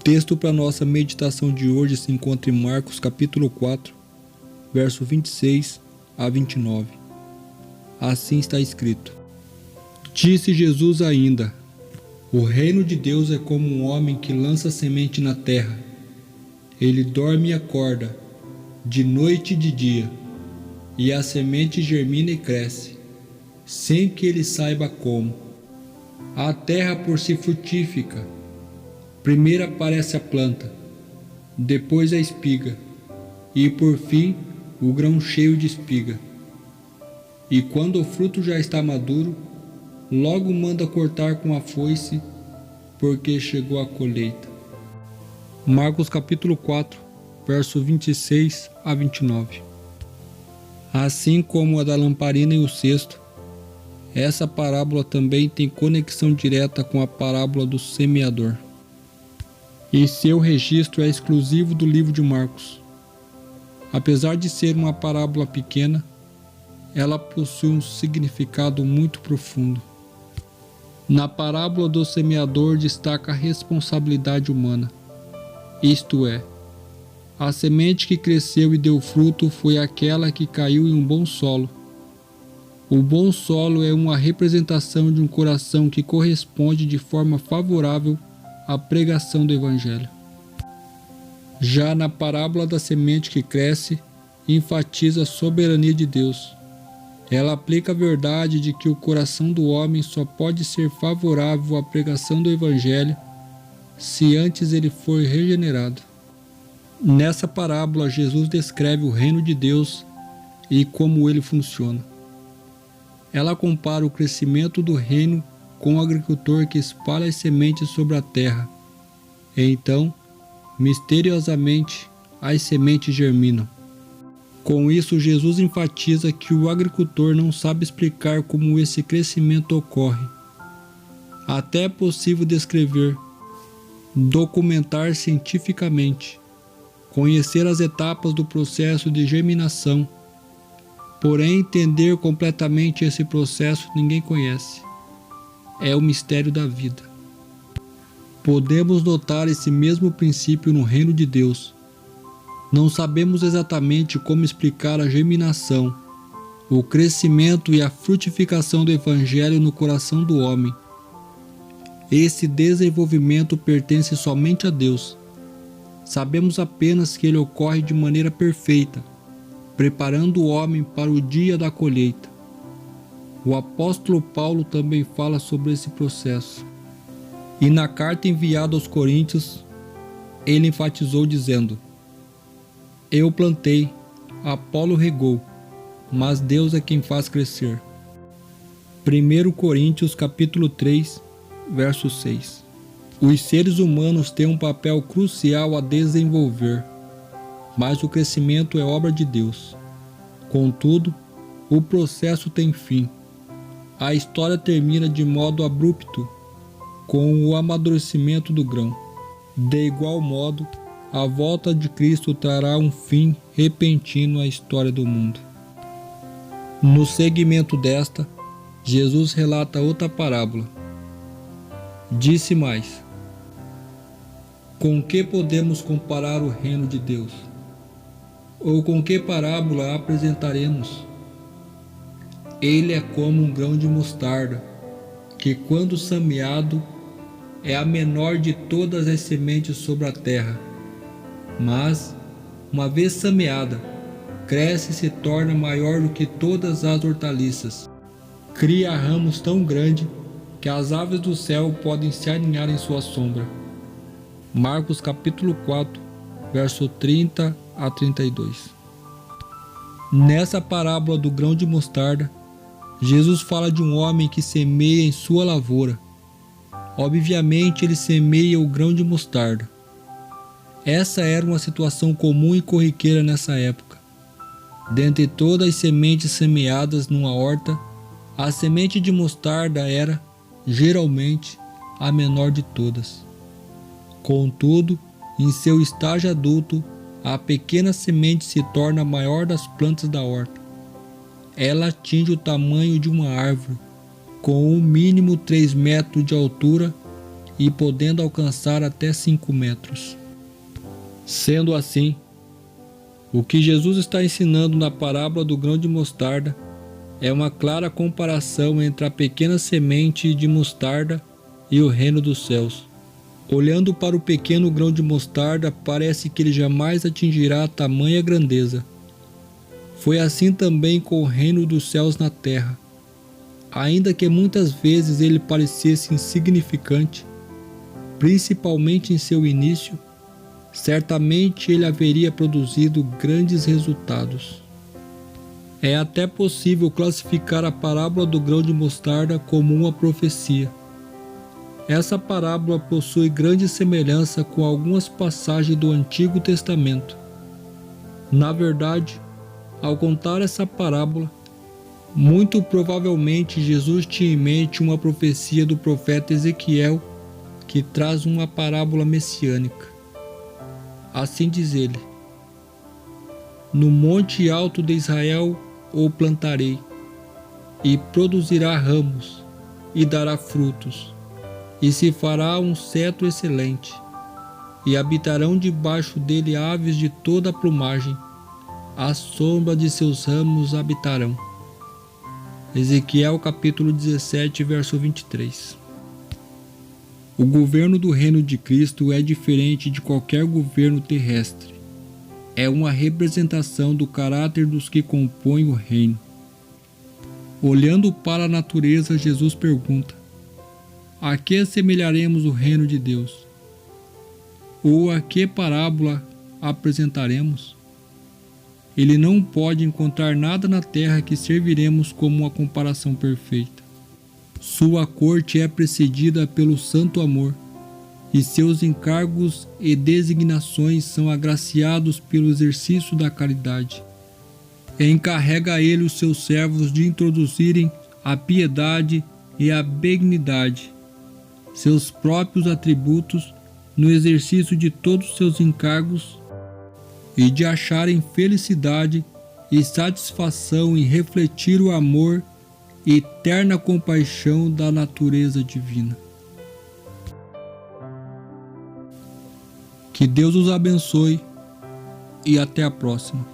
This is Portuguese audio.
texto para nossa meditação de hoje se encontra em Marcos capítulo 4, verso 26 a 29. Assim está escrito: Disse Jesus ainda: O reino de Deus é como um homem que lança semente na terra. Ele dorme e acorda, de noite e de dia, e a semente germina e cresce, sem que ele saiba como. A terra por si frutifica. Primeiro aparece a planta, depois a espiga, e por fim o grão cheio de espiga. E quando o fruto já está maduro, logo manda cortar com a foice, porque chegou a colheita. Marcos capítulo 4, verso 26 a 29. Assim como a da lamparina e o cesto, essa parábola também tem conexão direta com a parábola do semeador. E seu registro é exclusivo do livro de Marcos. Apesar de ser uma parábola pequena, ela possui um significado muito profundo. Na parábola do semeador destaca a responsabilidade humana. Isto é, a semente que cresceu e deu fruto foi aquela que caiu em um bom solo. O bom solo é uma representação de um coração que corresponde de forma favorável à pregação do Evangelho. Já na parábola da semente que cresce, enfatiza a soberania de Deus. Ela aplica a verdade de que o coração do homem só pode ser favorável à pregação do Evangelho se antes ele for regenerado. Nessa parábola, Jesus descreve o reino de Deus e como ele funciona. Ela compara o crescimento do reino com o agricultor que espalha as sementes sobre a terra. E então, misteriosamente, as sementes germinam. Com isso, Jesus enfatiza que o agricultor não sabe explicar como esse crescimento ocorre. Até é possível descrever, documentar cientificamente, conhecer as etapas do processo de germinação, porém entender completamente esse processo ninguém conhece. É o mistério da vida. Podemos notar esse mesmo princípio no reino de Deus. Não sabemos exatamente como explicar a germinação, o crescimento e a frutificação do Evangelho no coração do homem. Esse desenvolvimento pertence somente a Deus. Sabemos apenas que ele ocorre de maneira perfeita, preparando o homem para o dia da colheita. O apóstolo Paulo também fala sobre esse processo. E na carta enviada aos Coríntios, ele enfatizou dizendo: Eu plantei, Apolo regou, mas Deus é quem faz crescer. 1 Coríntios capítulo 3, verso 6. Os seres humanos têm um papel crucial a desenvolver, mas o crescimento é obra de Deus. Contudo, o processo tem fim. A história termina de modo abrupto, com o amadurecimento do grão. De igual modo, a volta de Cristo trará um fim repentino à história do mundo. No segmento desta, Jesus relata outra parábola. Disse mais: Com que podemos comparar o reino de Deus? Ou com que parábola a apresentaremos? Ele é como um grão de mostarda, que quando semeado é a menor de todas as sementes sobre a terra. Mas, uma vez semeada, cresce e se torna maior do que todas as hortaliças. Cria ramos tão grandes que as aves do céu podem se aninhar em sua sombra. Marcos capítulo 4, verso 30 a 32. Nessa parábola do grão de mostarda, Jesus fala de um homem que semeia em sua lavoura. Obviamente, ele semeia o grão de mostarda. Essa era uma situação comum e corriqueira nessa época. Dentre todas as sementes semeadas numa horta, a semente de mostarda era, geralmente, a menor de todas. Contudo, em seu estágio adulto, a pequena semente se torna a maior das plantas da horta. Ela atinge o tamanho de uma árvore, com um mínimo 3 metros de altura e podendo alcançar até 5 metros. Sendo assim, o que Jesus está ensinando na parábola do grão de mostarda é uma clara comparação entre a pequena semente de mostarda e o reino dos céus. Olhando para o pequeno grão de mostarda, parece que ele jamais atingirá tamanha grandeza. Foi assim também com o reino dos céus na terra. Ainda que muitas vezes ele parecesse insignificante, principalmente em seu início, certamente ele haveria produzido grandes resultados. É até possível classificar a parábola do grão de mostarda como uma profecia. Essa parábola possui grande semelhança com algumas passagens do Antigo Testamento. Na verdade, ao contar essa parábola, muito provavelmente Jesus tinha em mente uma profecia do profeta Ezequiel que traz uma parábola messiânica. Assim diz ele: no monte alto de Israel o plantarei, e produzirá ramos, e dará frutos, e se fará um cetro excelente, e habitarão debaixo dele aves de toda a plumagem, à sombra de seus ramos habitarão. Ezequiel capítulo 17, verso 23. O governo do reino de Cristo é diferente de qualquer governo terrestre. É uma representação do caráter dos que compõem o reino. Olhando para a natureza, Jesus pergunta: a que assemelharemos o reino de Deus? Ou a que parábola apresentaremos? Ele não pode encontrar nada na terra que serviremos como uma comparação perfeita. Sua corte é precedida pelo santo amor, e seus encargos e designações são agraciados pelo exercício da caridade. Encarrega a ele os seus servos de introduzirem a piedade e a benignidade, seus próprios atributos, no exercício de todos os seus encargos, e de acharem felicidade e satisfação em refletir o amor e eterna compaixão da natureza divina. Que Deus os abençoe e até a próxima.